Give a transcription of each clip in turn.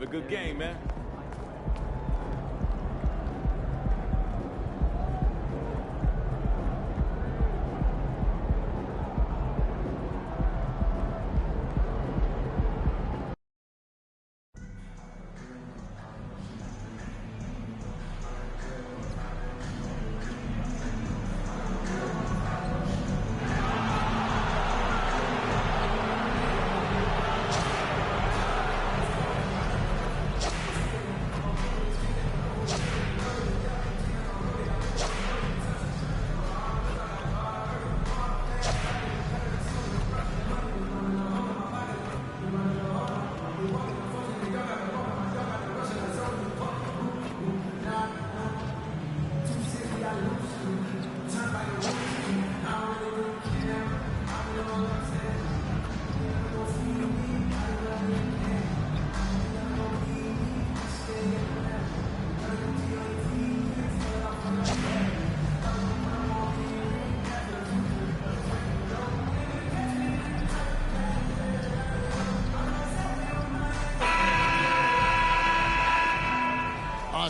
Have a good game, man.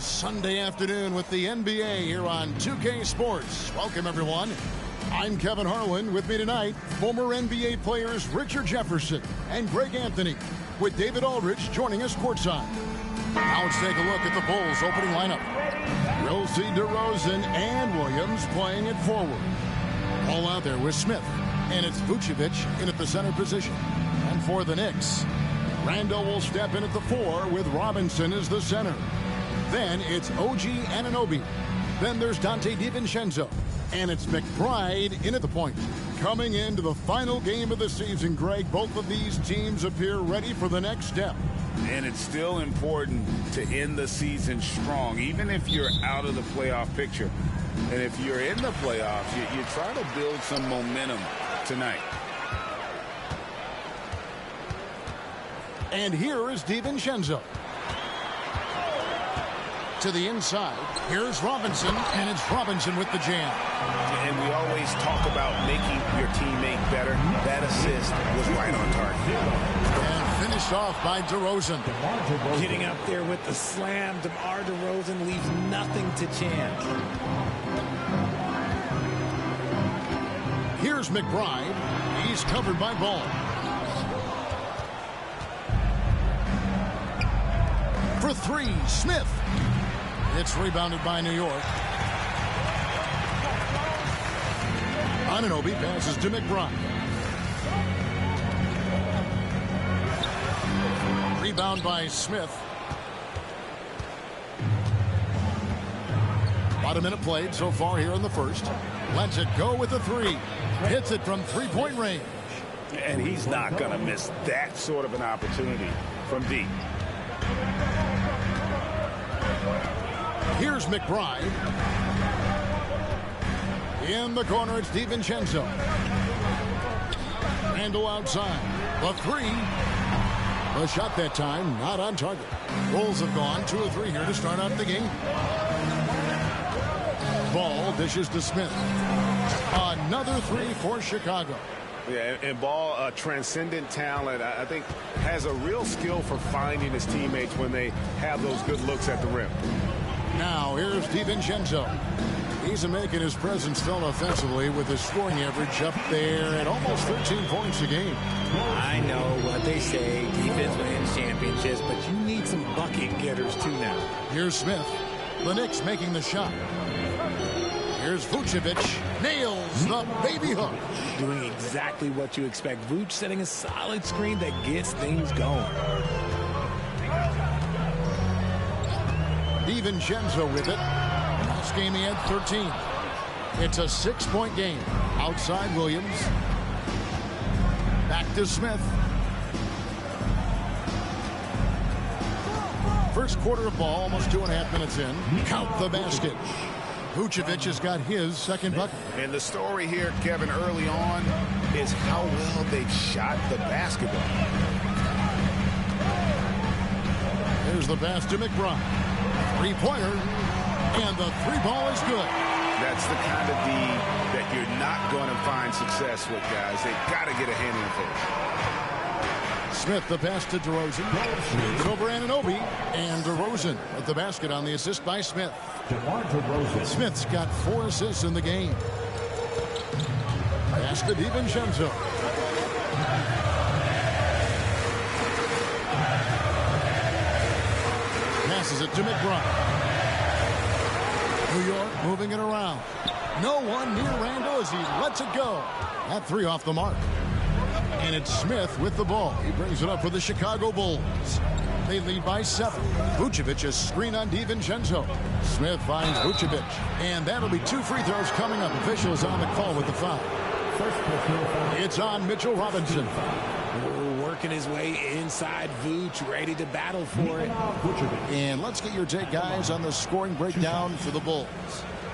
Sunday afternoon with the NBA here on 2K Sports. Welcome, everyone. I'm Kevin Harlan. With me tonight, former NBA players Richard Jefferson and Greg Anthony, with David Aldridge joining us courtside. Now let's take a look at the Bulls' opening lineup. We'll see DeRozan and Williams playing it forward. All out there with Smith, and it's Vucevic in at the center position. And for the Knicks, Randle will step in at the 4 with Robinson as the center. Then it's OG Anunoby. Then there's Dante DiVincenzo. And it's McBride in at the point. Coming into the final game of the season, Greg, both of these teams appear ready for the next step. And it's still important to end the season strong, even if you're out of the playoff picture. And if you're in the playoffs, you try to build some momentum tonight. And here is DiVincenzo. To the inside, here's Robinson, and it's Robinson with the jam. And we always talk about making your teammate better. That assist was right on target. And finished off by DeRozan. Getting up there with the slam, DeMar DeRozan leaves nothing to chance. Here's McBride. He's covered by Ball. For three, Smith. It's rebounded by New York. Anunoby passes to McBride. Rebound by Smith. About a minute played so far here in the first. Lets it go with a 3. Hits it from three-point range. And he's not going to miss that sort of an opportunity from deep. Here's McBride. In the corner, it's DiVincenzo. Randle outside. The 3. The shot that time, not on target. Bulls have gone 2 of 3 here to start out the game. Ball dishes to Smith. Another 3 for Chicago. Yeah, and Ball, a transcendent talent, I think has a real skill for finding his teammates when they have those good looks at the rim. Now, here's DiVincenzo. He's making his presence felt offensively with his scoring average up there at almost 13 points a game. I know what they say, defense wins championships, but you need some bucket getters too now. Here's Smith. The Knicks making the shot. Here's Vucevic. Nails the baby hook. Doing exactly what you expect. Vuce setting a solid screen that gets things going. DiVincenzo with it. Last game he had 13. It's a 6-point game. Outside Williams. Back to Smith. First quarter of ball, almost 2.5 minutes in. Count the basket. Vucevic has got his second bucket. And the story here, Kevin, early on is how well they've shot the basketball. Here's the pass to McBride. Three-pointer, and the 3-ball is good. That's the kind of D that you're not going to find success with, guys. They've got to get a hand in the face. Smith the pass to DeRozan. It's over Anunoby. And DeRozan with the basket on the assist by Smith. Smith's got 4 assists in the game. Pass to DiVincenzo. Passes it to McBride. New York moving it around. No one near Randle as he lets it go. That 3 off the mark. And it's Smith with the ball. He brings it up for the Chicago Bulls. They lead by 7. Vucevic a screen on DiVincenzo. Smith finds Vucevic. And that'll be 2 free throws coming up. Officials on the call with the foul. It's on Mitchell Robinson. Working his way inside Vooch, ready to battle for it. And let's get your take, guys, on the scoring breakdown for the Bulls.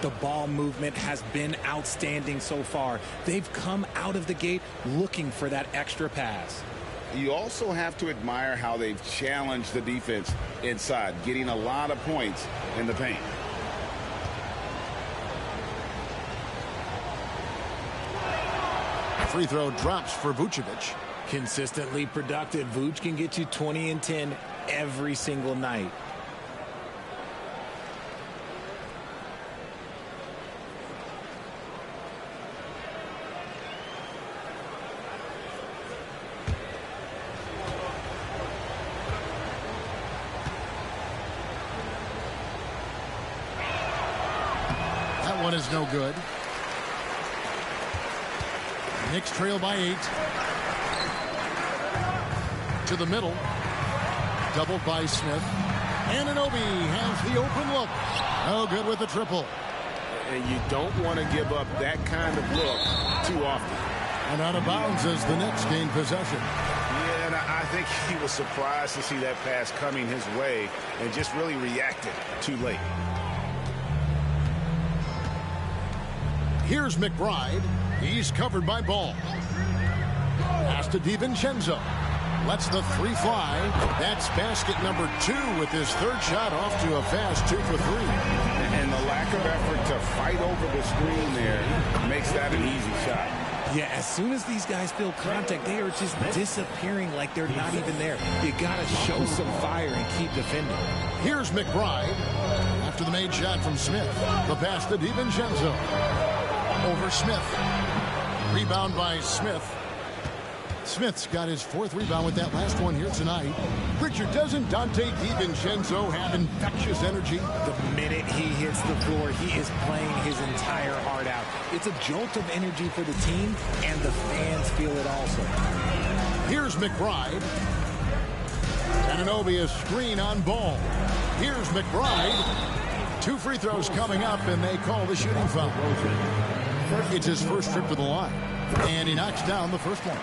The ball movement has been outstanding so far. They've come out of the gate looking for that extra pass. You also have to admire how they've challenged the defense inside, getting a lot of points in the paint. Free throw drops for Vucevic. Consistently productive. Vooch can get you 20 and 10 every single night. That one is no good. Knicks trail by 8. To the middle. Doubled by Smith. Anunoby has the open look. Oh, good with the triple. And you don't want to give up that kind of look too often. And out of bounds as the Knicks gain possession. Yeah, and I think he was surprised to see that pass coming his way and just really reacted too late. Here's McBride. He's covered by Ball. Pass to DiVincenzo. Lets the 3 fly. That's basket number 2 with his 3rd shot off to a fast 2 for 3. And the lack of effort to fight over the screen there makes that an easy shot. Yeah, as soon as these guys feel contact, they are just disappearing like they're not even there. You got to show some fire and keep defending. Here's McBride. After the made shot from Smith. The pass to DiVincenzo. Over Smith. Rebound by Smith. Smith's got his 4th rebound with that last one here tonight. Richard, doesn't Dante DiVincenzo have infectious energy? The minute he hits the floor, he is playing his entire heart out. It's a jolt of energy for the team, and the fans feel it also. Here's McBride. Anunoby a screen on Ball. Here's McBride. 2 free throws coming up, and they call the shooting foul. It's his first trip to the line, and he knocks down the first one.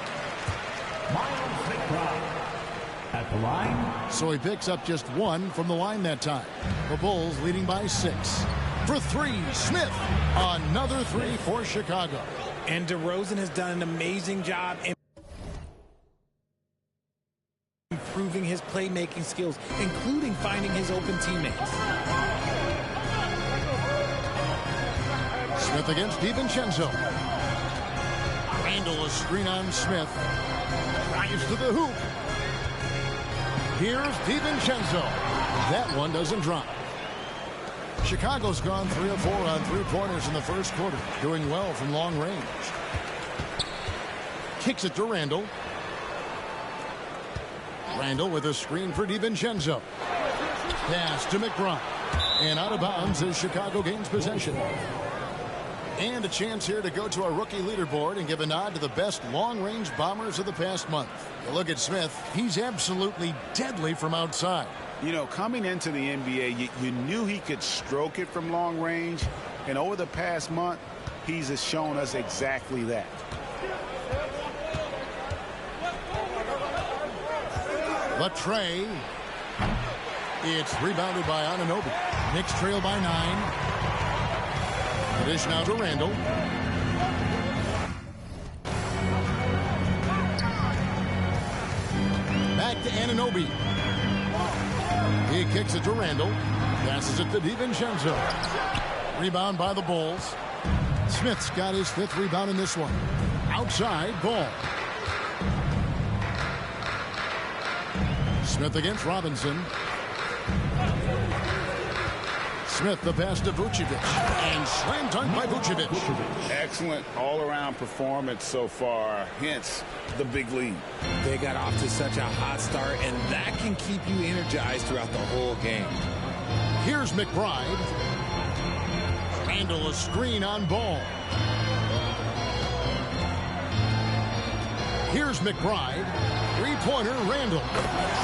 Miles McBride at the line. So he picks up just 1 from the line that time. The Bulls leading by 6. For 3, Smith. Another 3 for Chicago. And DeRozan has done an amazing job improving his playmaking skills, including finding his open teammates. Smith against DiVincenzo. Randle a screen on Smith. Drives to the hoop. Here's DiVincenzo. That one doesn't drop. Chicago's gone 3 of 4 on 3-pointers in the first quarter. Doing well from long range. Kicks it to Randle. Randle with a screen for DiVincenzo. Pass to McBride. And out of bounds as Chicago gains possession. And a chance here to go to our rookie leaderboard and give a nod to the best long-range bombers of the past month. You look at Smith, he's absolutely deadly from outside. You know, coming into the NBA, you knew he could stroke it from long range. And over the past month, he's shown us exactly that. Latrey. It's rebounded by Anunoby. Knicks trail by 9. The dish now to Randle. Back to Anunoby. He kicks it to Randle. Passes it to DiVincenzo. Rebound by the Bulls. Smith's got his 5th rebound in this one. Outside, Ball. Smith against Robinson. Smith the pass to Vucevic. And slam dunk by Vucevic. Excellent all-around performance so far, hence the big lead. They got off to such a hot start, and that can keep you energized throughout the whole game. Here's McBride. Randall a screen on Ball. Here's McBride. Three-pointer, Randall.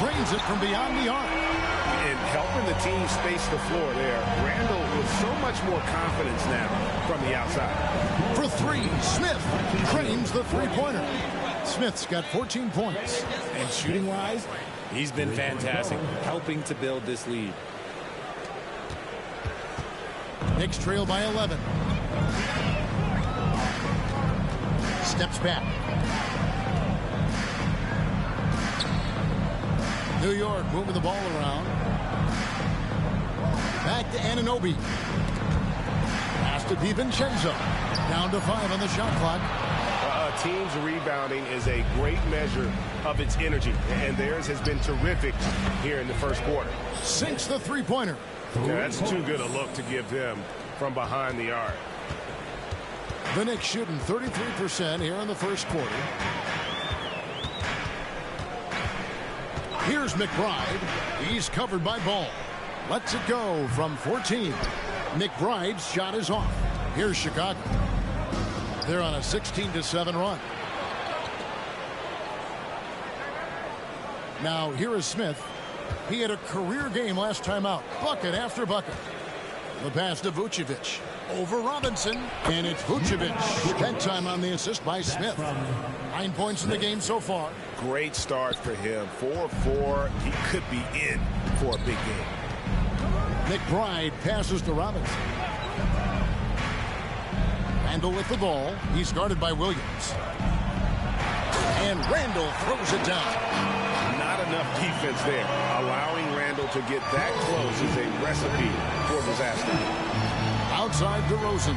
Drains it from beyond the arc. And helping the team space the floor there. Randall with so much more confidence now from the outside. For three, Smith drains the three-pointer. Smith's got 14 points. And shooting-wise, he's been fantastic, helping to build this lead. Knicks trail by 11. Steps back. New York moving the ball around. Back to Anunoby. Pass to DiVincenzo. Down to 5 on the shot clock. A team's rebounding is a great measure of its energy, and theirs has been terrific here in the first quarter. Sinks the three-pointer. That's too good a look to give them from behind the arc. The Knicks shooting 33% here in the first quarter. Here's McBride. He's covered by Ball. Lets it go from 14. McBride's shot is off. Here's Chicago. They're on a 16-7 run. Now here is Smith. He had a career game last time out. Bucket after bucket. The pass to Vucevic. Over Robinson. And it's Vucevic. That time on the assist by Smith. 9 points in the game so far. Great start for him. 4-4. He could be in for a big game. McBride passes to Robinson. Randall with the ball. He's guarded by Williams. And Randall throws it down. Not enough defense there. Allowing Randall to get that close is a recipe for disaster. Outside DeRozan.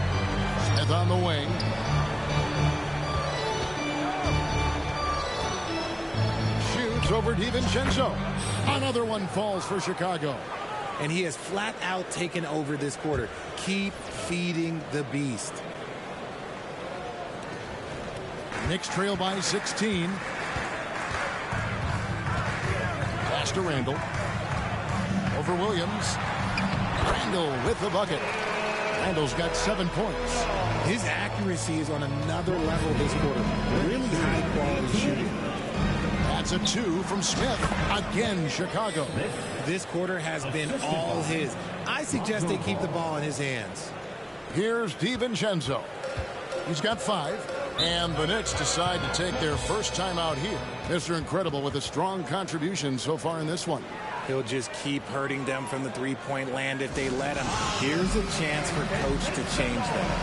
Smith on the wing. Shoots over DiVincenzo. Another one falls for Chicago. And he has flat out taken over this quarter. Keep feeding the beast. Knicks trail by 16. Pass to Randall. Over Williams. Randall with the bucket. Randall's got 7 points. His accuracy is on another level this quarter. Really high quality shooting. That's a 2 from Smith. Again, Chicago. This quarter has been all his. I suggest they keep the ball in his hands. Here's DiVincenzo. He's got 5. And the Knicks decide to take their first time out here. Mr. Incredible with a strong contribution so far in this one. He'll just keep hurting them from the three-point land if they let him. Here's a chance for Coach to change that.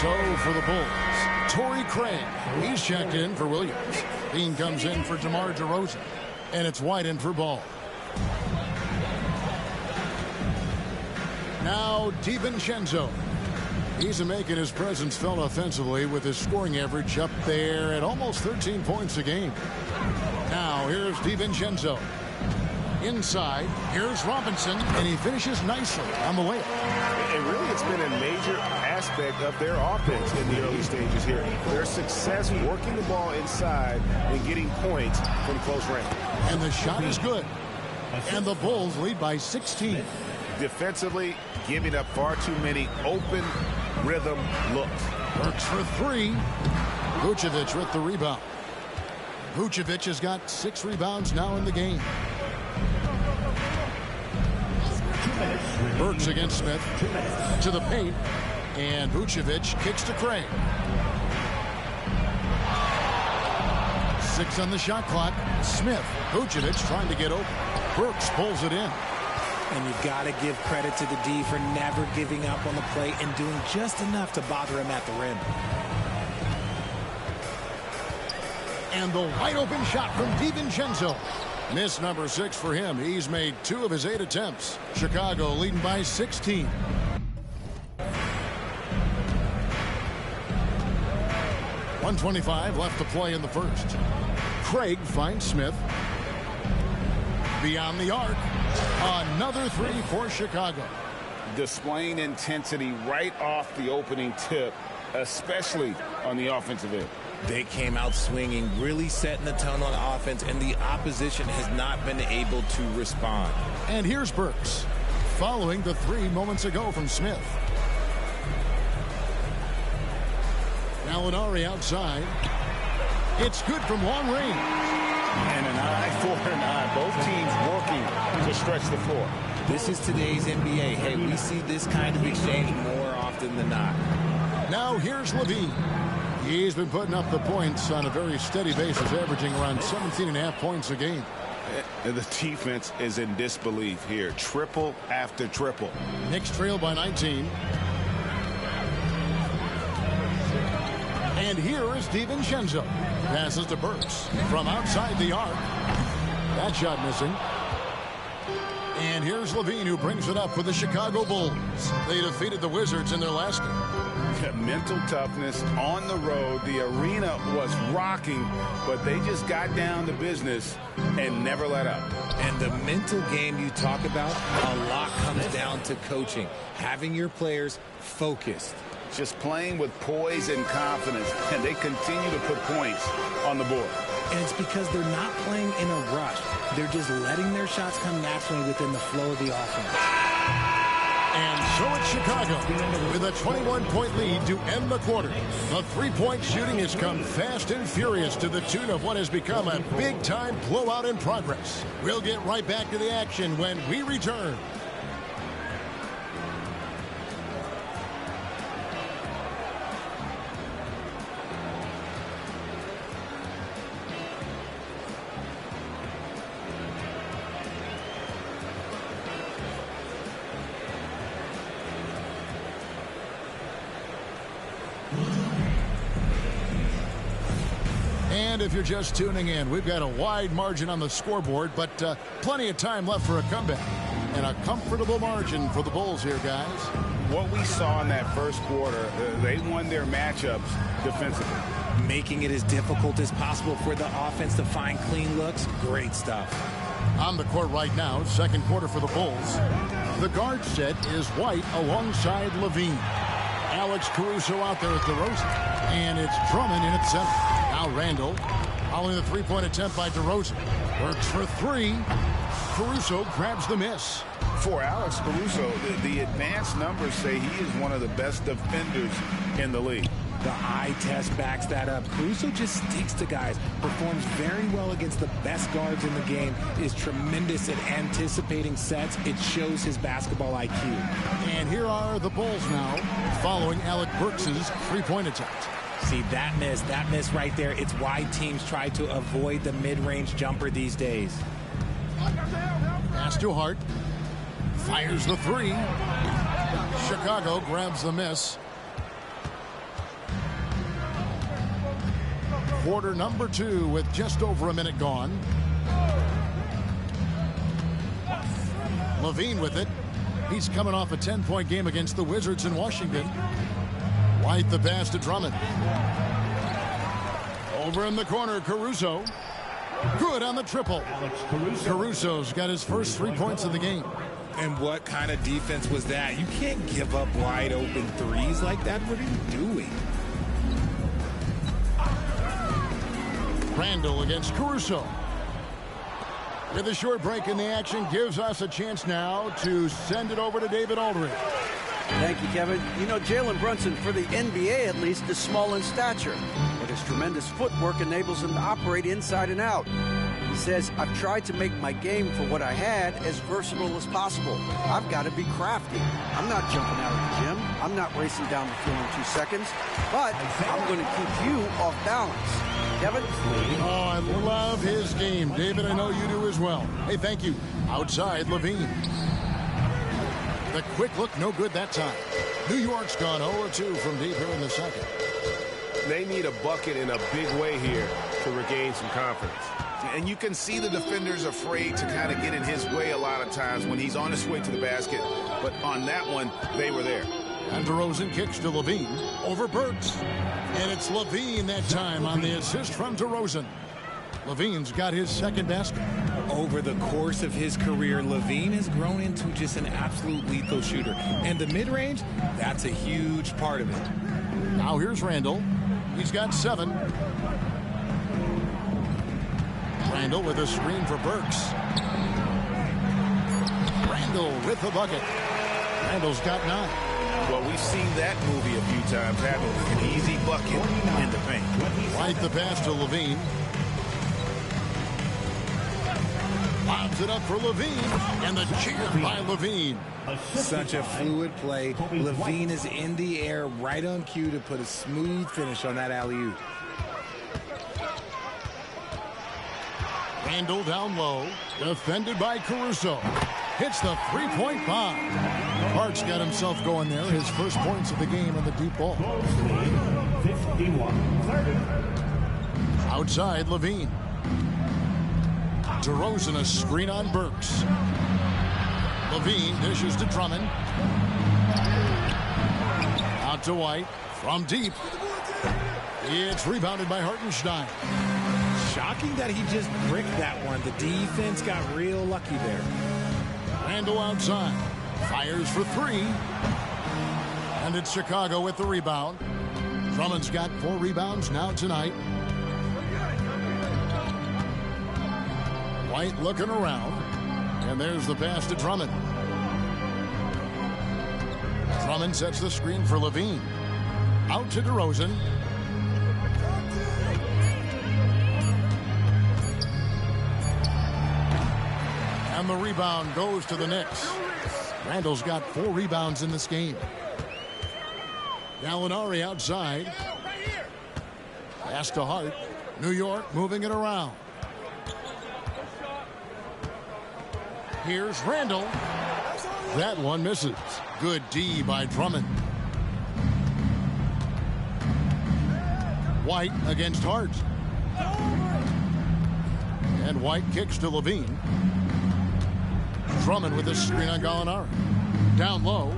So for the Bulls, Torrey Craig. He's checked in for Williams. Dean comes in for DeMar DeRozan. And it's White in for Ball. Now DiVincenzo. He's making his presence felt offensively with his scoring average up there at almost 13 points a game. Now here's DiVincenzo. Inside, here's Robinson, and he finishes nicely on the way. And really, it's been a major aspect of their offense in the early stages here. Their success working the ball inside and getting points from close range. And the shot is good. And the Bulls lead by 16. Defensively, giving up far too many open rhythm looks. Works for 3. Vucevic with the rebound. Vucevic has got 6 rebounds now in the game. Burks against Smith. To the paint. And Vucevic kicks to Craig. 6 on the shot clock. Smith. Vucevic trying to get open. Burks pulls it in. And you've got to give credit to the D for never giving up on the play and doing just enough to bother him at the rim. And the wide open shot from DiVincenzo. Miss number 6 for him. He's made 2 of his 8 attempts. Chicago leading by 16. .125 left to play in the first. Craig finds Smith. Beyond the arc. Another three for Chicago. Displaying intensity right off the opening tip, especially on the offensive end. They came out swinging, really setting the tone on offense, and the opposition has not been able to respond. And here's Burks, following the three moments ago from Smith. Gallinari outside. It's good from long range. And an eye for an eye. Both teams working to stretch the floor. This is today's NBA. Hey, we see this kind of exchange more often than not. Now here's Levine. He's been putting up the points on a very steady basis, averaging around 17.5 points a game. The defense is in disbelief here. Triple after triple. Knicks trail by 19. And here is DiVincenzo. Passes to Burks from outside the arc. That shot missing. And here's Levine, who brings it up for the Chicago Bulls. They defeated the Wizards in their last game. Mental toughness on the road. The arena was rocking, but they just got down to business and never let up. And the mental game you talk about, a lot comes down to coaching, having your players focused. Just playing with poise and confidence, and they continue to put points on the board. And it's because they're not playing in a rush. They're just letting their shots come naturally within the flow of the offense. And so it's Chicago with a 21-point lead to end the quarter. The three-point shooting has come fast and furious to the tune of what has become a big-time blowout in progress. We'll get right back to the action when we return. And if you're just tuning in, we've got a wide margin on the scoreboard, but plenty of time left for a comeback. And a comfortable margin for the Bulls here, guys. What we saw in that first quarter, they won their matchups defensively. Making it as difficult as possible for the offense to find clean looks. Great stuff. On the court right now, second quarter for the Bulls. The guard set is White alongside Levine. Alex Caruso out there at DeRozan. And it's Drummond in at center. Now Randall, following the three-point attempt by DeRozan. Works for three. Caruso grabs the miss. For Alex Caruso, the advanced numbers say he is one of the best defenders in the league. The eye test backs that up. Caruso just sticks to guys, performs very well against the best guards in the game, is tremendous at anticipating sets. It shows his basketball IQ. And here are the Bulls now, following Alec Burks' three-point attempt. See, that miss right there. It's why teams try to avoid the mid-range jumper these days. Pass to Hart. Fires the three. Chicago grabs the miss. Quarter number 2 with just over a minute gone. Levine with it. He's coming off a 10-point game against the Wizards in Washington. White the pass to Drummond. Over in the corner, Caruso. Good on the triple. Caruso's got his first 3 points of the game. And what kind of defense was that? You can't give up wide open threes like that. What are you doing? Randall against Caruso. With a short break in the action, gives us a chance now to send it over to David Aldridge. Thank you, Kevin. You know, Jalen Brunson, for the NBA at least, is small in stature, but his tremendous footwork enables him to operate inside and out. He says, I've tried to make my game for what I had as versatile as possible. I've got to be crafty. I'm not jumping out of the gym. I'm not racing down the field in 2 seconds, but I'm going to keep you off balance. Kevin? Oh, I love his game. David, I know you do as well. Hey, thank you. Outside, Levine. The quick look, no good that time. New York's gone 0-2 from deep here in the second. They need a bucket in a big way here to regain some confidence. And you can see the defenders afraid to kind of get in his way a lot of times when he's on his way to the basket. But on that one, they were there. And DeRozan kicks to Levine over Burks. And it's Levine that time on the assist from DeRozan. LaVine's got his second basket. Over the course of his career, LaVine has grown into just an absolute lethal shooter. And the mid-range, that's a huge part of it. Now here's Randall. He's got 7. Randall with a screen for Burks. Randall with the bucket. Randall's got 9. Well, we've seen that movie a few times, haven't we? An easy bucket in the paint. White the pass to LaVine. Lobs it up for LaVine, and the cheer by LaVine. Such a fluid play. LaVine is in the air right on cue to put a smooth finish on that alley-oop. Randall down low, defended by Caruso. Hits the three-point bomb. Parks got himself going there. His first points of the game on the deep ball. 51-30. Outside, LaVine. DeRozan a screen on Burks. LaVine dishes to Drummond. Out to White. From deep. It's rebounded by Hartenstein. Shocking that he just bricked that one. The defense got real lucky there. Randall outside. Fires for 3. And it's Chicago with the rebound. Drummond's got 4 rebounds now tonight. White looking around. And there's the pass to Drummond. Drummond sets the screen for LaVine. Out to DeRozan. And the rebound goes to the Knicks. Randall's got 4 rebounds in this game. Gallinari outside. Pass to Hart. New York moving it around. Here's Randall. That one misses. Good D by Drummond. White against Hart. And White kicks to LaVine. Drummond with a screen on Gallinari. Down low.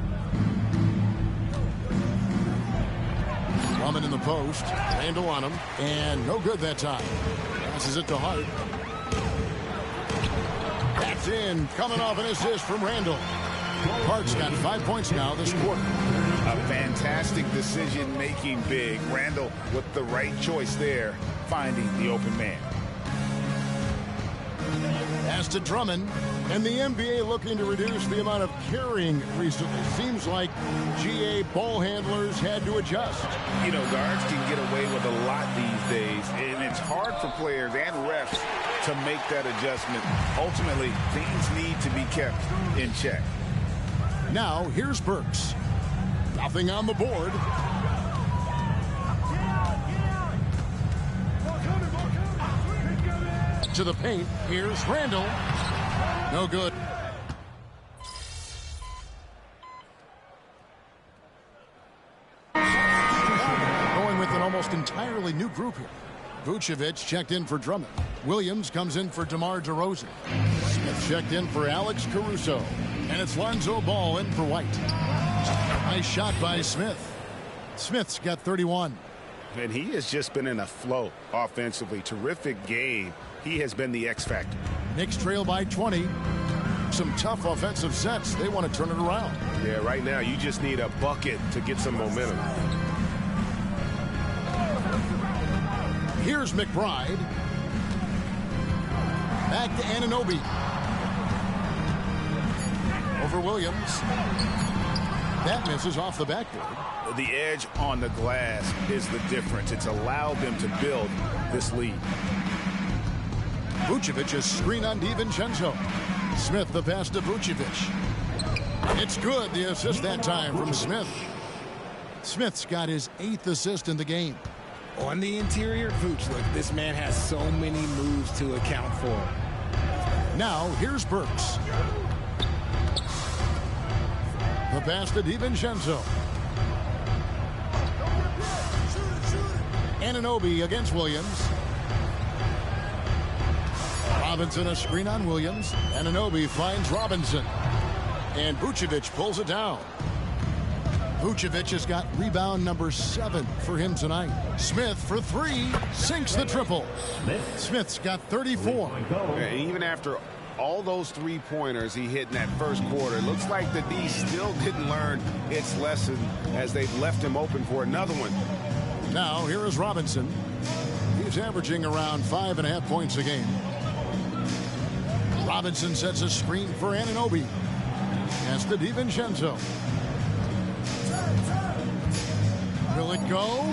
Drummond in the post. Randall on him. And no good that time. Passes it to Hart. That's in. Coming off an assist from Randall. Hart's got 5 points now this quarter. A fantastic decision-making big. Randall with the right choice there, finding the open man. Pass to Drummond. And the NBA looking to reduce the amount of carrying recently. Seems like GA ball handlers had to adjust. You know, guards can get away with a lot these days, and it's hard for players and refs to make that adjustment. Ultimately, things need to be kept in check. Now, here's Burks. Nothing on the board. To the paint. Here's Randall. No good. Going with an almost entirely new group here. Vucevic checked in for Drummond. Williams comes in for DeMar DeRozan. Smith checked in for Alex Caruso. And it's Lonzo Ball in for White. Nice shot by Smith. Smith's got 31. And he has just been in a flow offensively. Terrific game. He has been the X factor. Knicks trail by 20. Some tough offensive sets. They want to turn it around. Yeah, right now you just need a bucket to get some momentum. Here's McBride. Back to Anunoby. Over Williams. That misses off the backboard. The edge on the glass is the difference. It's allowed them to build this lead. Vucevic a screen on DiVincenzo. Smith the pass to Vucevic. It's good. The assist that time from Smith. Smith's got his 8th assist in the game. On the interior, Vooch, look, this man has so many moves to account for. Now, here's Burks. The pass to DiVincenzo. Anunoby against Williams. Robinson a screen on Williams. Anunoby finds Robinson. And Vucevic pulls it down. Vucevic has got rebound number 7 for him tonight. Smith for 3, sinks the triple. Smith's got 34. And even after all those three-pointers he hit in that first quarter, it looks like the D still didn't learn its lesson as they've left him open for another one. Now here is Robinson. He's averaging around 5.5 points a game. Robinson sets a screen for Anunoby. That's the DiVincenzo. Will it go?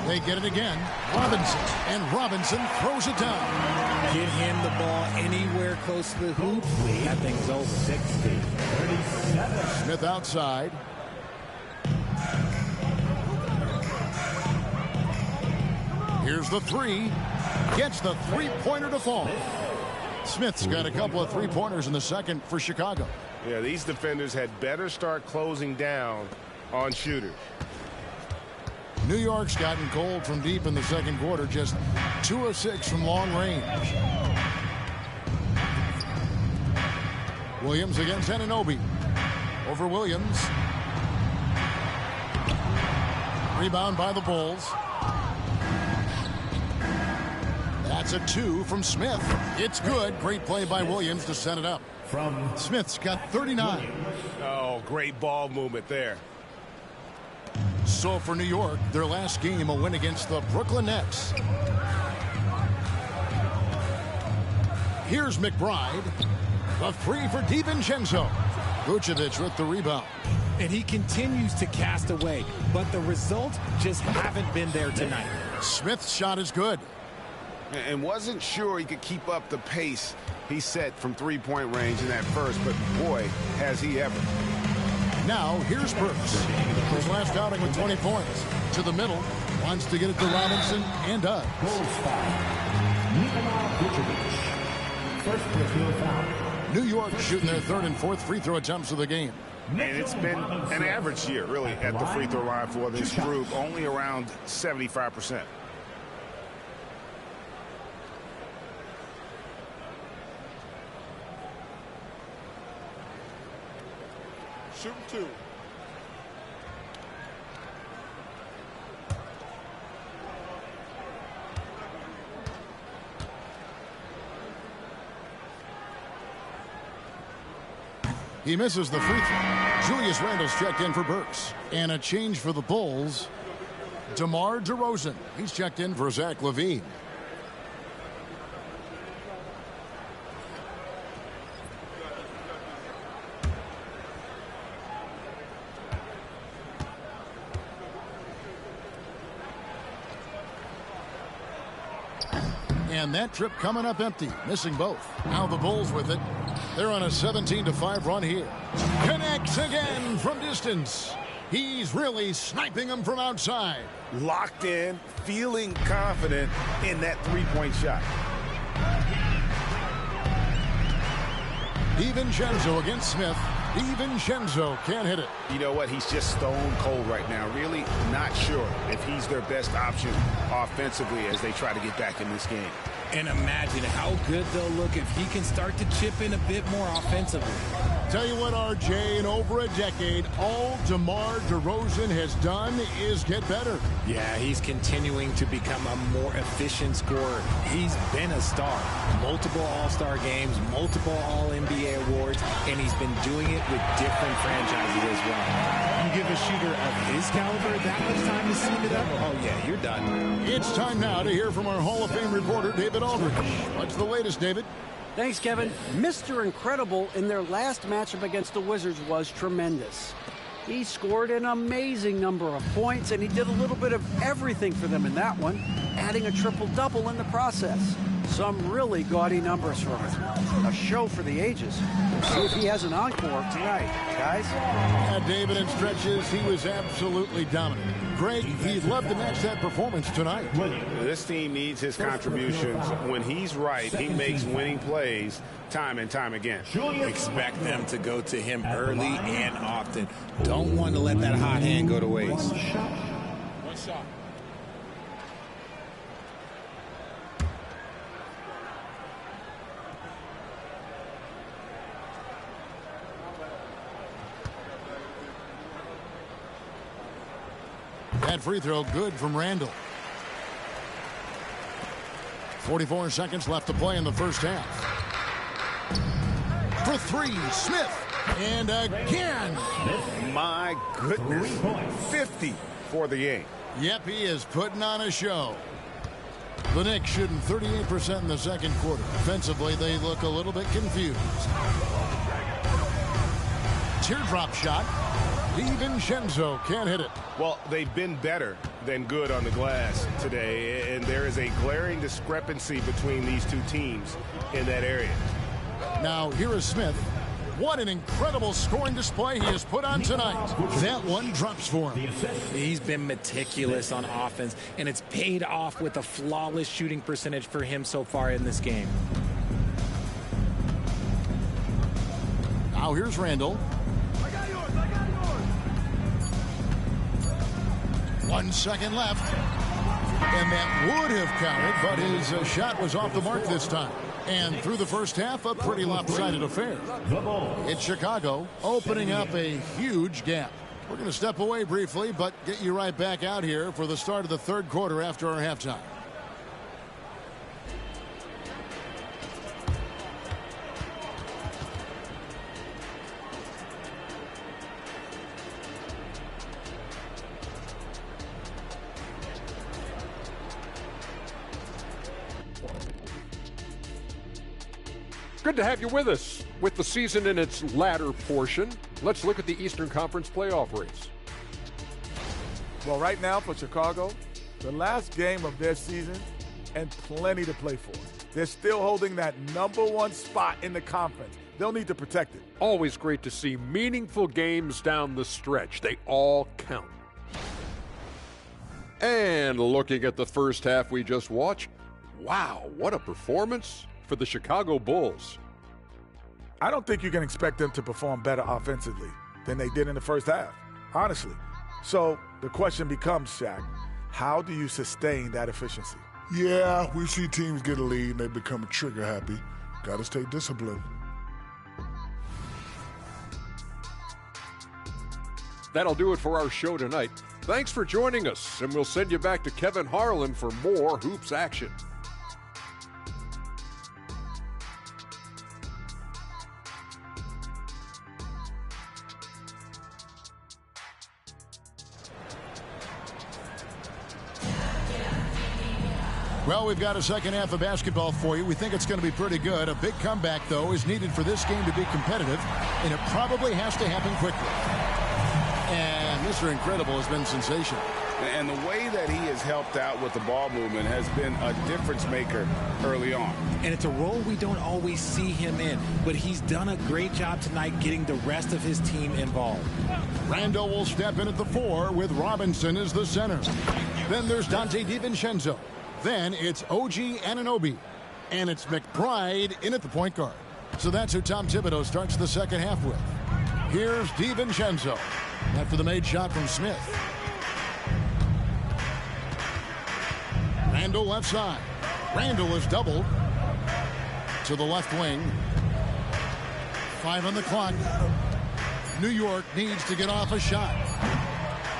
They get it again. Robinson. And Robinson throws it down. Get him the ball anywhere close to the hoop. That thing's over. 37. Smith outside. Here's the 3. Gets the three-pointer to fall. Smith's got a couple of three-pointers in the second for Chicago. Yeah, these defenders had better start closing down on shooters. New York's gotten cold from deep in the second quarter, just 2 of 6 from long range. Williams against Anunoby. Over Williams. Rebound by the Bulls. That's a 2 from Smith. It's good. Great play by Williams to set it up. Smith's got 39. Oh, great ball movement there. So for New York, their last game, a win against the Brooklyn Nets. Here's McBride. The 3 for DiVincenzo. Vucevic with the rebound. And he continues to cast away, but the results just haven't been there tonight. Smith's shot is good. And wasn't sure he could keep up the pace he set from three-point range in that first, but boy, has he ever. Now, here's Burks. His last outing with 20 points. To the middle. Wants to get it to Robinson and does. First free throw foul. New York shooting their 3rd and 4th free throw attempts of the game. And it's been an average year, really, at the free throw line for this group, only around 75%. Shoot 2. He misses the free throw. Julius Randle's checked in for Burks. And a change for the Bulls. DeMar DeRozan. He's checked in for Zach LaVine. And that trip coming up empty, missing both. Now the Bulls with it. They're on a 17-5 run here. Connects again from distance. He's really sniping them from outside. Locked in, feeling confident in that three-point shot. DiVincenzo against Smith. DiVincenzo can't hit it. You know what? He's just stone cold right now. Really not sure if he's their best option offensively as they try to get back in this game. And imagine how good they'll look if he can start to chip in a bit more offensively. Tell you what, RJ, in over a decade, all DeMar DeRozan has done is get better. Yeah, he's continuing to become a more efficient scorer. He's been a star. Multiple All-Star games, multiple All-NBA awards, and he's been doing it with different franchises as well. You give a shooter of his caliber that much time to steam it up, oh yeah, you're done. It's time now to hear from our Hall of Fame reporter, David Aldridge. What's the latest, David? Thanks, Kevin. Mr. Incredible in their last matchup against the Wizards was tremendous. He scored an amazing number of points, and he did a little bit of everything for them in that one, adding a triple-double in the process. Some really gaudy numbers from him. A show for the ages. We'll see if he has an encore tonight, guys. Yeah, David, in stretches, he was absolutely dominant. Greg, he'd love to match that performance tonight. This team needs his contributions. When he's right, he makes winning plays time and time again. Expect them to go to him early and often. Don't want to let that hot hand go to waste. One shot. that free throw good from Randall. 44 seconds left to play in the first half. For three, Smith. And again. My goodness. 50 for the game. Yep, he is putting on a show. The Knicks shooting 38% in the second quarter. Offensively, they look a little bit confused. Teardrop shot. DiVincenzo can't hit it. Well, they've been better than good on the glass today, and there is a glaring discrepancy between these two teams in that area. Now, here is Smith. What an incredible scoring display he has put on tonight. That one drops for him. He's been meticulous on offense, and it's paid off with a flawless shooting percentage for him so far in this game. Now here's Randall. 1 second left. And that would have counted, but his shot was off the mark this time. And through the first half, a pretty lopsided affair. It's Chicago opening up a huge gap. We're going to step away briefly, but get you right back out here for the start of the third quarter after our halftime. Good to have you with us. With the season in its latter portion, let's look at the Eastern Conference playoff race. Well, right now for Chicago, the last game of their season and plenty to play for. They're still holding that #1 spot in the conference. They'll need to protect it. Always great to see meaningful games down the stretch. They all count. And looking at the first half we just watched, wow, what a performance for the Chicago Bulls. I don't think you can expect them to perform better offensively than they did in the first half, honestly. So the question becomes, Shaq, how do you sustain that efficiency? Yeah, we see teams get a lead and they become trigger happy. Got to stay disciplined. That'll do it for our show tonight. Thanks for joining us, and we'll send you back to Kevin Harlan for more hoops action. Well, we've got a second half of basketball for you. We think it's going to be pretty good. A big comeback, though, is needed for this game to be competitive, and it probably has to happen quickly. And Mr. Incredible has been sensational. And the way that he has helped out with the ball movement has been a difference maker early on. And it's a role we don't always see him in, but he's done a great job tonight getting the rest of his team involved. Randall will step in at the 4 with Robinson as the center. Then there's Donte DiVincenzo. Then it's OG Anunoby. And it's McBride in at the point guard. So that's who Tom Thibodeau starts the second half with. Here's DiVincenzo. After the made shot from Smith. Randall left side. Randall is doubled to the left wing. 5 on the clock. New York needs to get off a shot.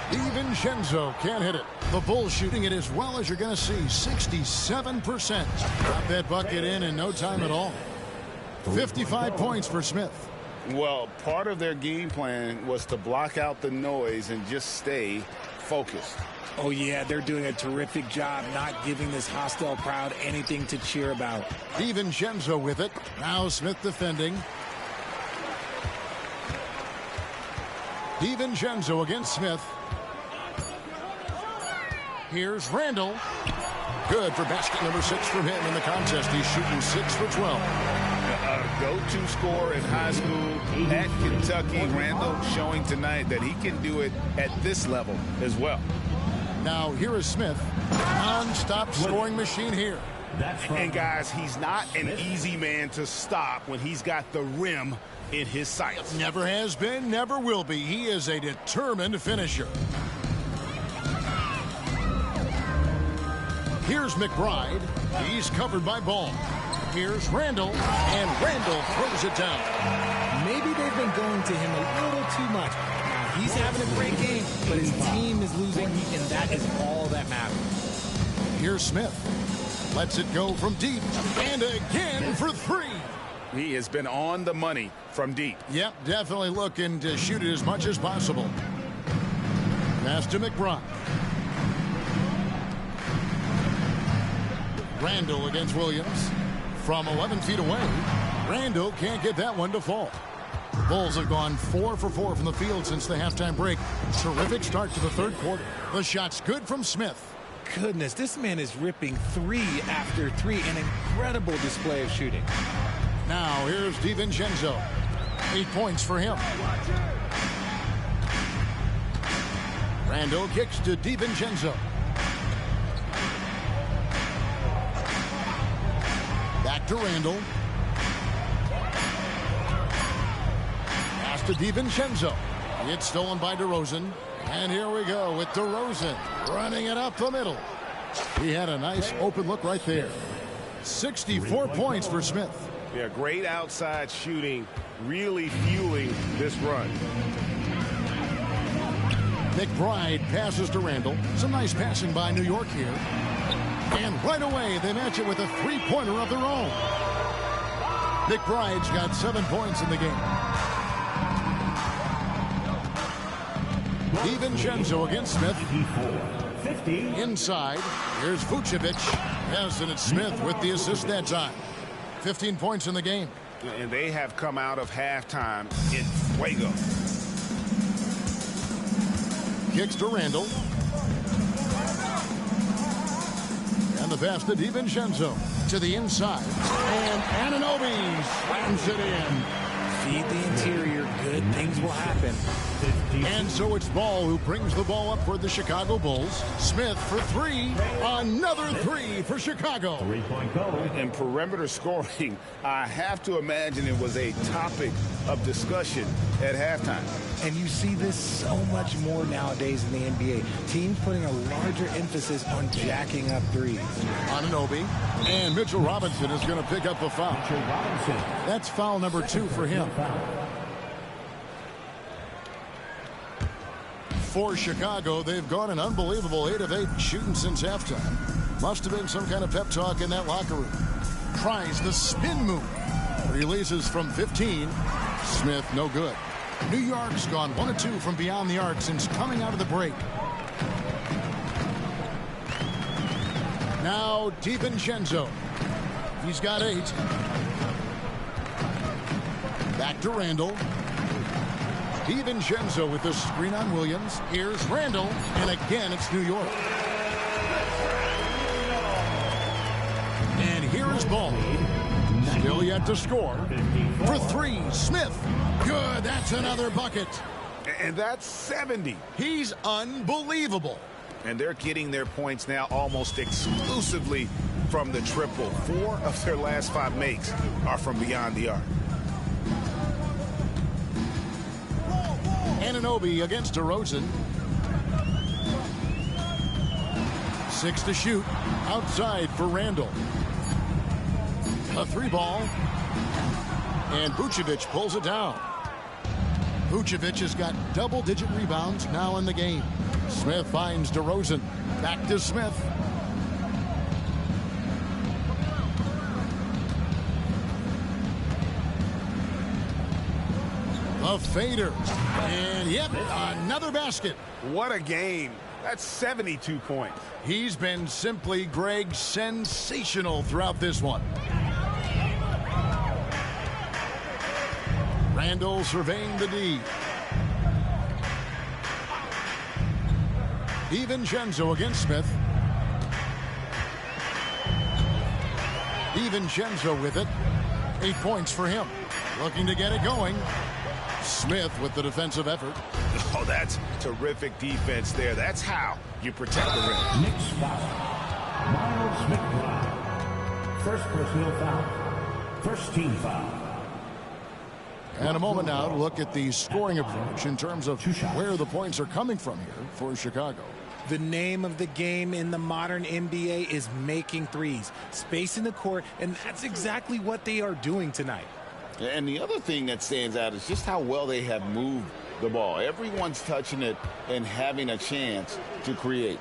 DiVincenzo can't hit it. The Bulls shooting it as well as you're going to see. 67%. Got that bucket in no time at all. 55 points for Smith. Well, part of their game plan was to block out the noise and just stay focused. Oh, yeah, they're doing a terrific job not giving this hostile crowd anything to cheer about. DiVincenzo with it. Now Smith defending. DiVincenzo against Smith. Here's Randall. Good for basket number 6 from him in the contest. He's shooting 6 for 12. A go-to scorer in high school at Kentucky. Randall showing tonight that he can do it at this level as well. Now here is Smith. Non-stop scoring machine here. And guys, he's not an easy man to stop when he's got the rim in his sights. Never has been, never will be. He is a determined finisher. Here's McBride. He's covered by Ball. Here's Randall, and Randall throws it down. Maybe they've been going to him a little too much. Now He's having a great game, but his team is losing, and that is all that matters. Here's Smith. Lets it go from deep, and again for three. He has been on the money from deep. Yep, definitely looking to shoot it as much as possible. Pass to McBride. Randall against Williams. From 11 feet away, Randall can't get that one to fall. Bulls have gone 4 for 4 from the field since the halftime break. Terrific start to the third quarter. The shot's good from Smith. Goodness, this man is ripping 3 after 3. An incredible display of shooting. Now here's DiVincenzo. 8 points for him. Randall kicks to DiVincenzo. Back to Randall. Pass to DiVincenzo. It's stolen by DeRozan. And here we go with DeRozan running it up the middle. He had a nice open look right there. 64 points for Smith. Yeah, great outside shooting, really fueling this run. McBride passes to Randall. Some nice passing by New York here. And right away, they match it with a three-pointer of their own. McBride's got 7 points in the game. DiVincenzo against Smith. Inside, here's Vucevic. Yes, and it's Smith with the assist that time. 15 points in the game. And they have come out of halftime in fuego. Kicks to Randall. And the pass to DiVincenzo. To the inside. And Anunoby slams it in. Feed the interior. Good things will happen. And so it's Ball who brings the ball up for the Chicago Bulls. Smith for 3. Another 3 for Chicago. In perimeter scoring, I have to imagine it was a topic of discussion at halftime. And you see this so much more nowadays in the NBA. Teams putting a larger emphasis on jacking up threes. Anunoby. And Mitchell Robinson is going to pick up the foul. That's foul number 2 for him. For Chicago, they've gone an unbelievable 8 of 8 shooting since halftime. Must have been some kind of pep talk in that locker room. Tries the spin move. Releases from 15. Smith, no good. New York's gone 1 of 2 from beyond the arc since coming out of the break. Now DiVincenzo. He's got 8. Back to Randall. DiVincenzo with the screen on Williams. Here's Randall, and again it's New York. And here is Ball. Still yet to score. For 3, Smith. Good, that's another bucket. And that's 70. He's unbelievable. And they're getting their points now almost exclusively from the triple. 4 of their last 5 makes are from beyond the arc. Anunoby against DeRozan. 6 to shoot. Outside for Randall. A 3 ball. And Vucevic pulls it down. Vucevic has got double-digit rebounds now in the game. Smith finds DeRozan. Back to Smith. A fader. And yep, another basket. What a game. That's 72 points. He's been simply, Greg, sensational throughout this one. Randall surveying the D. DiVincenzo against Smith. DiVincenzo with it. 8 points for him. Looking to get it going. Smith with the defensive effort. Oh, that's terrific defense there. That's how you protect the rim. Next foul. Miles McBride. First personal foul. First team foul. And a moment now to look at the scoring approach in terms of where the points are coming from here for Chicago. The name of the game in the modern NBA is making threes, spacing the court, and that's exactly what they are doing tonight. And the other thing that stands out is just how well they have moved the ball. Everyone's touching it and having a chance to create.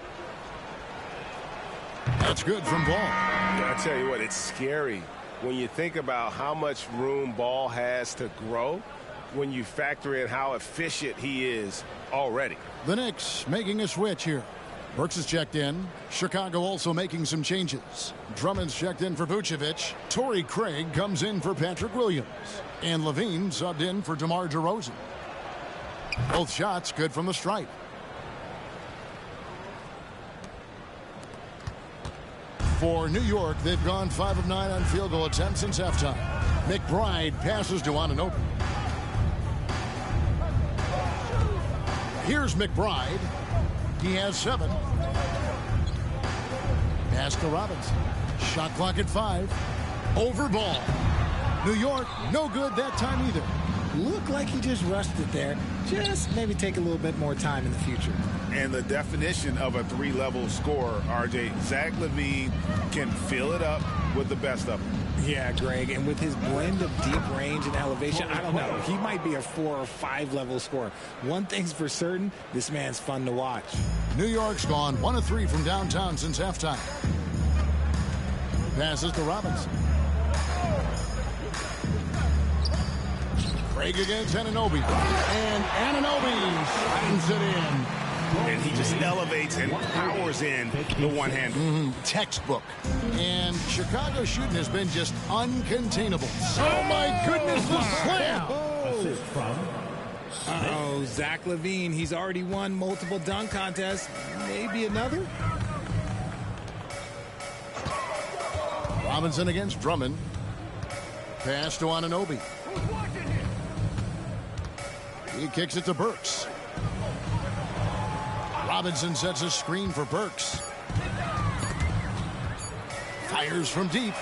That's good from Ball. Yeah, I tell you what, it's scary when you think about how much room Ball has to grow when you factor in how efficient he is already. The Knicks making a switch here. Burks is checked in. Chicago also making some changes. Drummond's checked in for Vucevic. Torrey Craig comes in for Patrick Williams. And Levine subbed in for DeMar DeRozan. Both shots good from the stripe. For New York, they've gone 5 of 9 on field goal attempts since halftime. McBride passes to Anunoby. Here's McBride. He has 7. Pass to Robinson. Shot clock at 5. Over Ball. New York, no good that time either. Looked like he just rushed it there. Just maybe take a little bit more time in the future. And the definition of a 3-level scorer, RJ, Zach LaVine can fill it up with the best of them. Yeah, Greg, and with his blend of deep range and elevation, I don't know. He might be a 4 or 5 level scorer. One thing's for certain, this man's fun to watch. New York's gone 1 of 3 from downtown since halftime. Passes to Robinson. Craig against Anunoby. And Anunoby slams it in. And he just elevates and powers in the one-hander. Textbook. And Chicago shooting has been just uncontainable. Oh, my goodness, the slam. Assist from Uh-oh, Zach LaVine. He's already won multiple dunk contests. Maybe another? Robinson against Drummond. Pass to Anunoby. He kicks it to Burks. Robinson sets a screen for Burks. Fires from deep.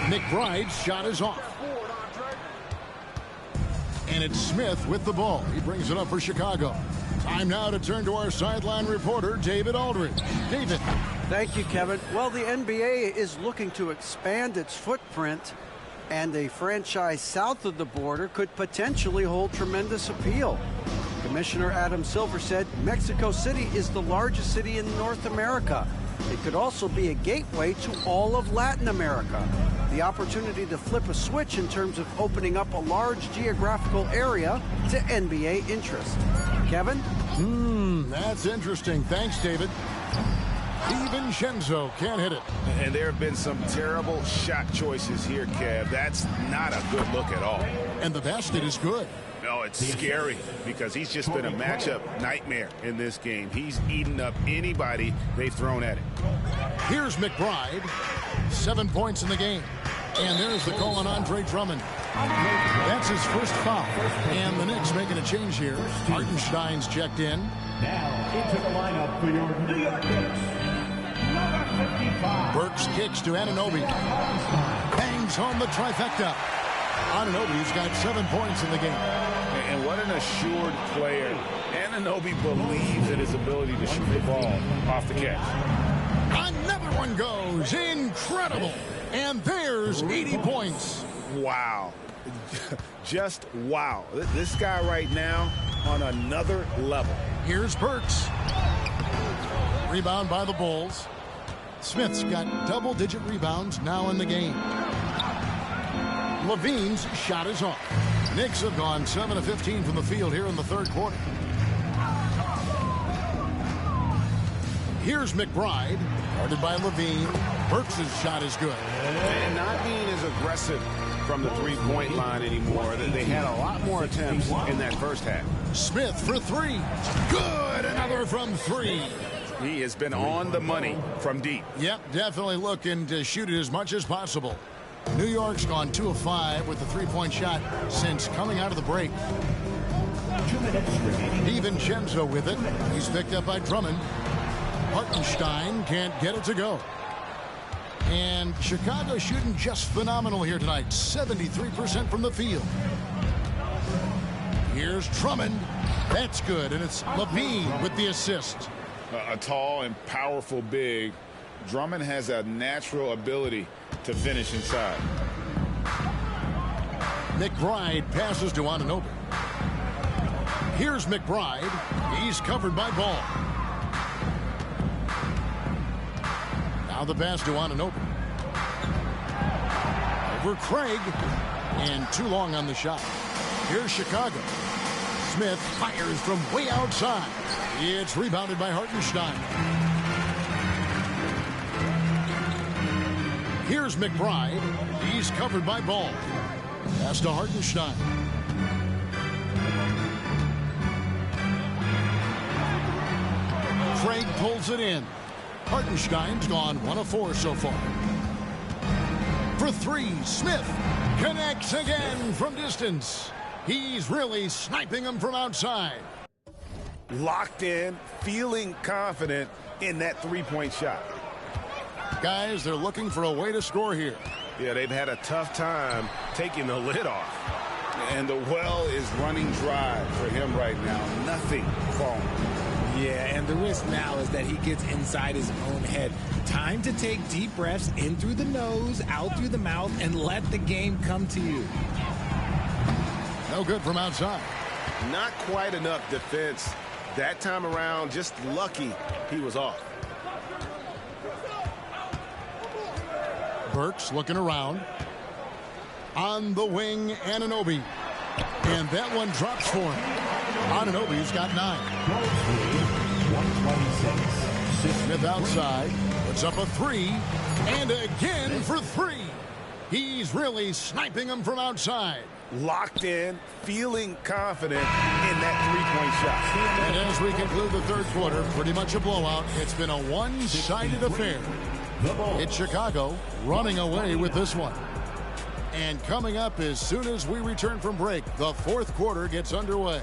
McBride's shot is off. And it's Smith with the ball. He brings it up for Chicago. Time now to turn to our sideline reporter, David Aldridge. David. Thank you, Kevin. Well, the NBA is looking to expand its footprint, and a franchise south of the border could potentially hold tremendous appeal. Commissioner Adam Silver said Mexico City is the largest city in North America. It could also be a gateway to all of Latin America. The opportunity to flip a switch in terms of opening up a large geographical area to NBA interest. Kevin? That's interesting. Thanks, David. DiVincenzo can't hit it. And there have been some terrible shot choices here, Kev. That's not a good look at all. And the basket is good. No, it's scary because he's just been a matchup nightmare in this game. He's eaten up anybody they've thrown at him. Here's McBride. 7 points in the game. And there's the call on Andre Drummond. That's his first foul. And the Knicks making a change here. Hartenstein's checked in. now into the lineup for your New York Knicks, number 55. Burks kicks to Anunoby. Bangs home the trifecta. Anunoby's got 7 points in the game. And what an assured player. Anunoby believes in his ability to shoot the ball off the catch. Another one goes. Incredible. And there's 80 points. Wow. Just wow. This guy right now on another level. Here's Burks. Rebound by the Bulls. Smith's got double-digit rebounds now in the game. Levine's shot is off. Knicks have gone 7 of 15 from the field here in the third quarter. Here's McBride, guarded by Levine. Burks' shot is good. And not being as aggressive from the three-point line anymore. They had a lot more attempts in that first half. Smith for three. Good. Another from three. He has been on the money from deep. Yep, definitely looking to shoot it as much as possible. New York's gone 2 of 5 with the three-point shot since coming out of the break. DiVincenzo with it. He's picked up by Drummond. Hartenstein can't get it to go. And Chicago shooting just phenomenal here tonight. 73% from the field. Here's Drummond. That's good, and it's Levine with the assist. A tall and powerful big. Drummond has a natural ability to finish inside. McBride passes to Anunoby. Here's McBride. He's covered by Ball. Now the pass to Anunoby. Over Craig. And too long on the shot. Here's Chicago. Smith fires from way outside. It's rebounded by Hartenstein. Here's McBride. He's covered by Ball. Pass to Hartenstein. Craig pulls it in. Hartenstein's gone 1 of 4 so far. For 3, Smith connects again from distance. He's really sniping them from outside. Locked in, feeling confident in that three-point shot. Guys, they're looking for a way to score here. Yeah, they've had a tough time taking the lid off. And the well is running dry for him right now. Nothing falling. Yeah, and the risk now is that he gets inside his own head. Time to take deep breaths in through the nose, out through the mouth, and let the game come to you. No good from outside. Not quite enough defense. That time around, just lucky he was off. Burks looking around. On the wing, Anunoby. And that one drops for him. Anunoby's got 9. Smith outside. Puts up a 3. And again for 3. He's really sniping them from outside. Locked in, feeling confident in that three-point shot. And as we conclude the third quarter, pretty much a blowout. It's been a one-sided affair. It's Chicago running away with this one. And coming up as soon as we return from break, the fourth quarter gets underway.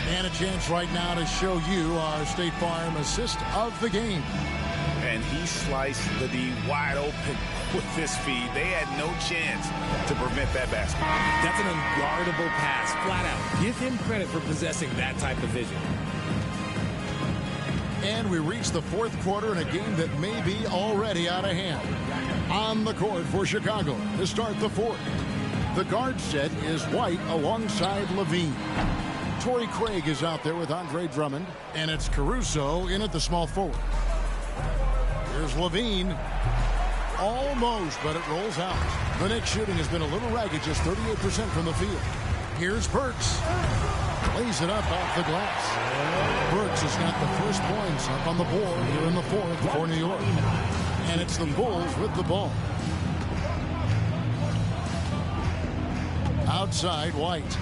And a chance right now to show you our State Farm assist of the game. And he sliced the D wide open with this feed. They had no chance to prevent that basket. That's an unguardable pass, flat out. Give him credit for possessing that type of vision. And we reach the fourth quarter in a game that may be already out of hand. On the court for Chicago to start the fourth. The guard set is White alongside Levine. Torrey Craig is out there with Andre Drummond, and it's Caruso in at the small forward. Here's Levine. Almost, but it rolls out. The Knicks shooting has been a little ragged, just 38% from the field. Here's Burks. Lays it up off the glass. Burks has got the first points up on the board here in the fourth for New York. And it's the Bulls with the ball. Outside, White.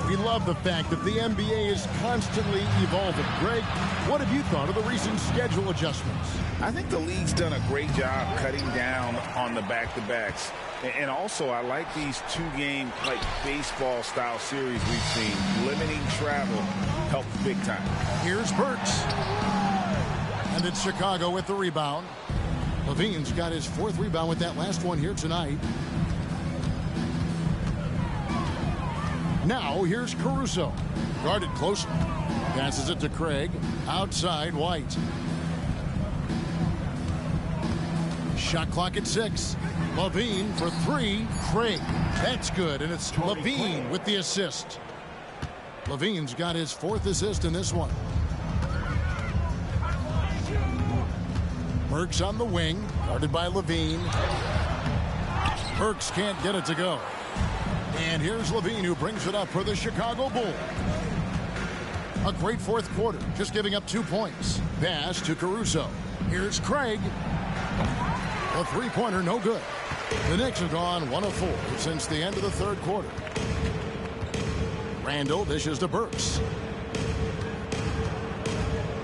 We love the fact that the NBA is constantly evolving. Greg, what have you thought of the recent schedule adjustments? I think the league's done a great job cutting down on the back-to-backs. And also, I like these two-game, like baseball-style series we've seen. Limiting travel helps big time. Here's Burks. And it's Chicago with the rebound. Levine's got his fourth rebound with that last one here tonight. Now here's Caruso. Guarded closely. Passes it to Craig. Outside, White. Shot clock at 6. Levine for 3. Craig. That's good, and it's Levine with the assist. Levine's got his fourth assist in this one. Burks on the wing. Guarded by Levine. Burks can't get it to go. And here's Levine, who brings it up for the Chicago Bulls. A great fourth quarter, just giving up 2 points. Pass to Caruso. Here's Craig. A three-pointer, no good. The Knicks have gone 1 of 4 since the end of the third quarter. Randall dishes to Burks.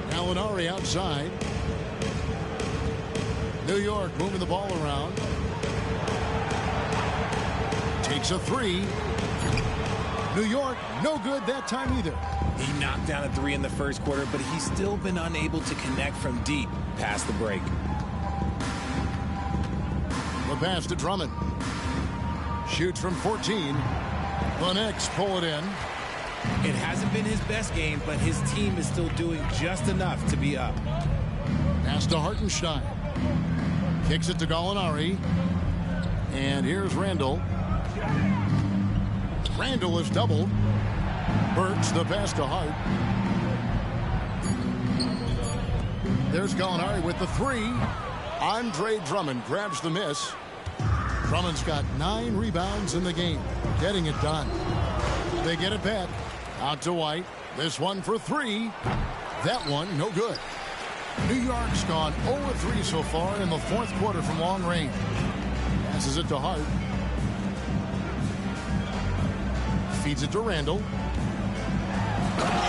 Gallinari outside. New York moving the ball around. Makes a three. New York, no good that time either. He knocked down a three in the first quarter, but he's still been unable to connect from deep past the break. The pass to Drummond. Shoots from 14. The Knicks pull it in. It hasn't been his best game, but his team is still doing just enough to be up. Pass to Hartenstein. Kicks it to Gallinari. And here's Randall. Randall is doubled. Burks the pass to Hart. There's Gallinari with the three. Andre Drummond grabs the miss. Drummond's got 9 rebounds in the game. Getting it done. They get it back. Out to White. This one for 3. That one, no good. New York's gone 0-3 so far in the fourth quarter from long range. Passes it to Hart. Feeds it to Randall.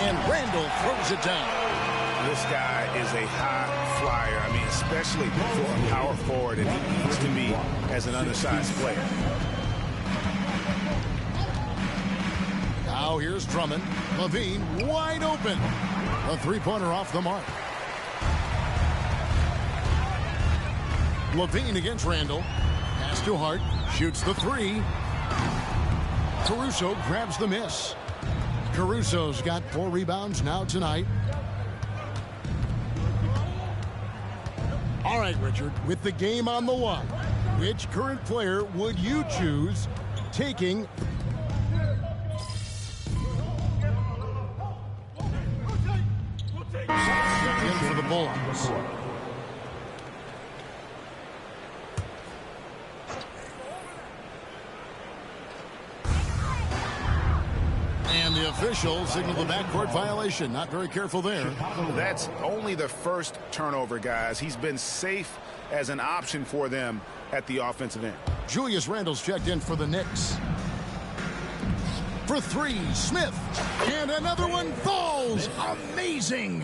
And Randall throws it down. This guy is a high flyer. I mean, especially for a power forward, and he needs to be as an undersized player. Now here's Drummond. Levine wide open. A three-pointer off the mark. Levine against Randall. Pass to Hart. Shoots the three. Caruso grabs the miss. Caruso's got 4 rebounds now tonight. All right, Richard, with the game on the line, which current player would you choose taking in for the Bullets? And the officials signal the backcourt violation. Not very careful there. That's only the first turnover, guys. He's been safe as an option for them at the offensive end. Julius Randle's checked in for the Knicks. For 3, Smith. And another one falls. Amazing.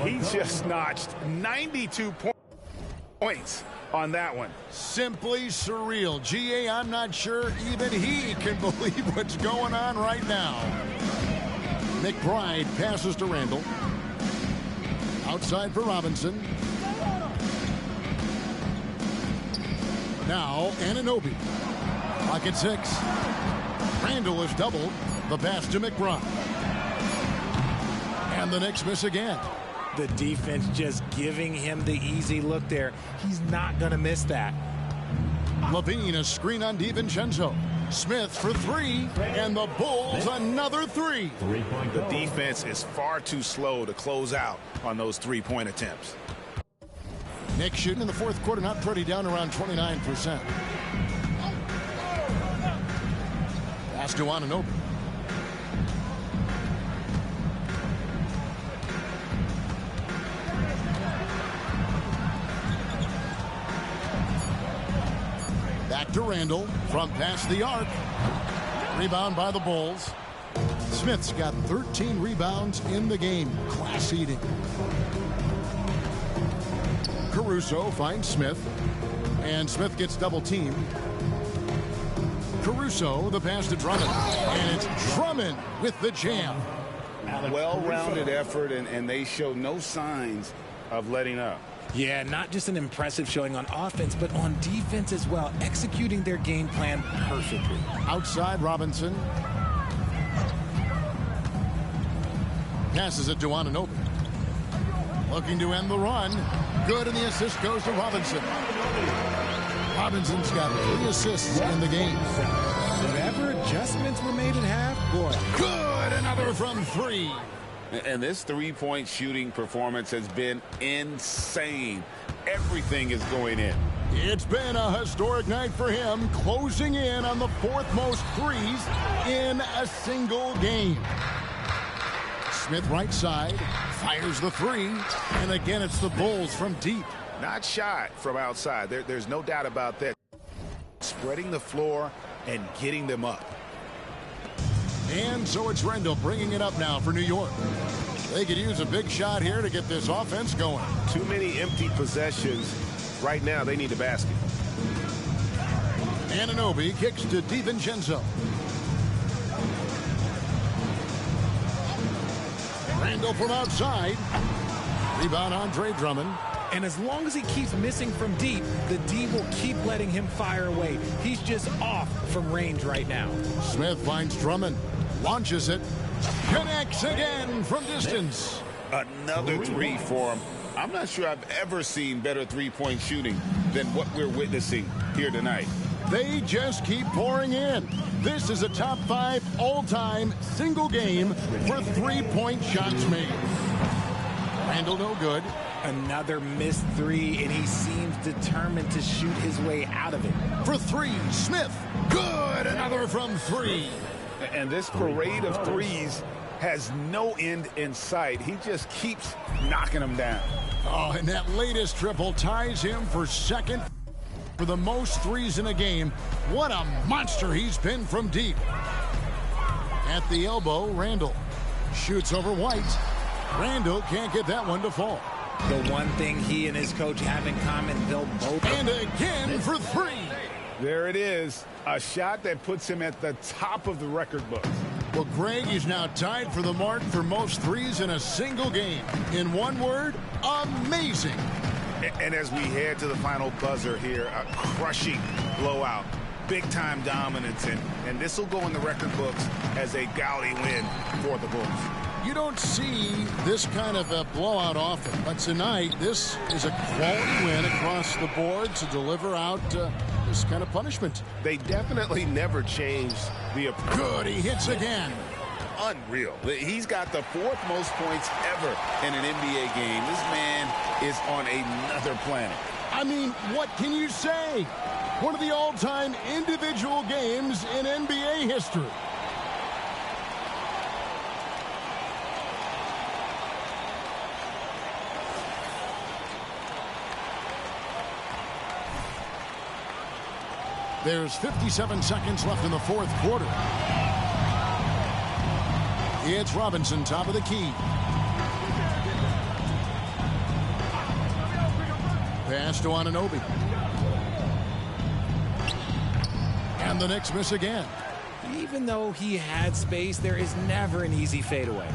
He just notched 92 points on that one. Simply surreal. GA, I'm not sure even he can believe what's going on right now. McBride passes to Randall. Outside for Robinson. Now Anunoby. Clock at 6. Randall is doubled. The pass to McBride. And the Knicks miss again. The defense just giving him the easy look there. He's not going to miss that. Levine, a screen on DiVincenzo. Smith for 3, and the Bulls another 3. The defense is far too slow to close out on those three-point attempts. Knicks shooting in the fourth quarter, not pretty, down around 29%. Pass to Anunoby. Back to Randall from past the arc. Rebound by the Bulls. Smith's got 13 rebounds in the game. Class eating. Caruso finds Smith. And Smith gets double teamed. Caruso, the pass to Drummond. And it's Drummond with the jam. Well-rounded effort, and they show no signs of letting up. Yeah, not just an impressive showing on offense, but on defense as well, executing their game plan perfectly. Outside, Robinson. Passes it to Anunoby. Looking to end the run. Good, and the assist goes to Robinson. Robinson's got 3 assists in the game. Whatever adjustments were made at half, boy. Good, another from 3. And this three-point shooting performance has been insane. Everything is going in. It's been a historic night for him, closing in on the 4th most threes in a single game. Smith right side, fires the 3, and again it's the Bulls from deep. Not shy from outside. There's no doubt about that. Spreading the floor and getting them up. And so it's Randall bringing it up now for New York. They could use a big shot here to get this offense going. Too many empty possessions. Right now, they need a basket. Anunoby kicks to DiVincenzo. Randall from outside. Rebound Andre Drummond. And as long as he keeps missing from deep, the D will keep letting him fire away. He's just off from range right now. Smith finds Drummond. Launches it. Connects again from distance. Another three for him. I'm not sure I've ever seen better three-point shooting than what we're witnessing here tonight. They just keep pouring in. This is a top 5 all-time single game for three-point shots made. Randall no good. Another missed three, and he seems determined to shoot his way out of it. For three, Smith. Good. Another from three. And this parade of threes has no end in sight. He just keeps knocking them down. Oh, and that latest triple ties him for second for the most threes in a game. What a monster he's been from deep. At the elbow, Randall shoots over White. Randall can't get that one to fall. The one thing he and his coach have in common, they'll both. And again for three. There it is. A shot that puts him at the top of the record books. Well, Greg is now tied for the mark for most threes in a single game. In one word, amazing. And as we head to the final buzzer here, a crushing blowout. Big-time dominance, and this will go in the record books as a gaudy win for the Bulls. You don't see this kind of a blowout often, but tonight this is a quality win across the board to deliver out this kind of punishment. They definitely never changed the approach. Good, he hits again. Unreal. He's got the 4th most points ever in an NBA game. This man is on another planet. I mean, what can you say? One of the all-time individual games in NBA history. There's 57 seconds left in the 4th quarter. It's Robinson, top of the key. Pass to Anunoby. And the Knicks miss again. Even though he had space, there is never an easy fadeaway.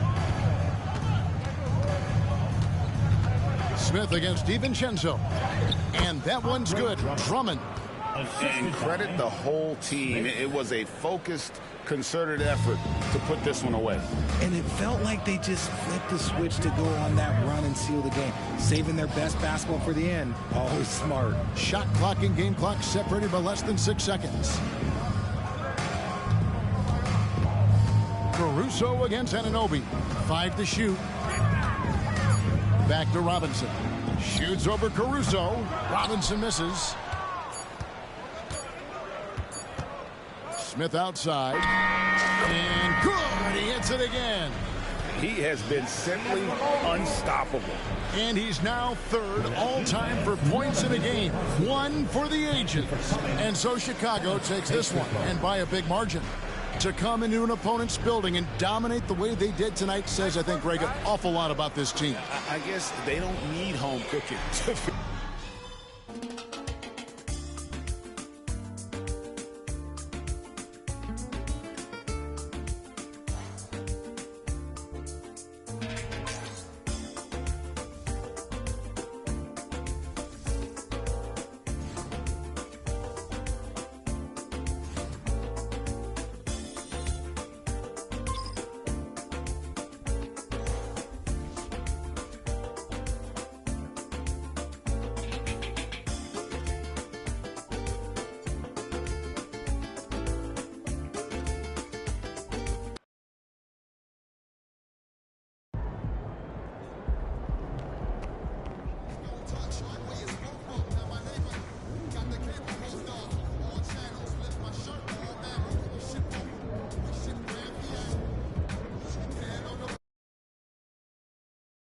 Smith against DiVincenzo. And that one's good. Drummond. And credit the whole team. It was a focused, concerted effort to put this one away. And it felt like they just flipped the switch to go on that run and seal the game. Saving their best basketball for the end. Always smart. Shot clock and game clock separated by less than 6 seconds. Caruso against Anunoby. 5 to shoot. Back to Robinson. Shoots over Caruso. Robinson misses. Smith outside. And good. He hits it again. He has been simply unstoppable. And he's now 3rd all-time for points in a game. 1 for the ages. And so Chicago takes this one, and by a big margin. To come into an opponent's building and dominate the way they did tonight says, I think, Greg, an awful lot about this team. I guess they don't need home cooking.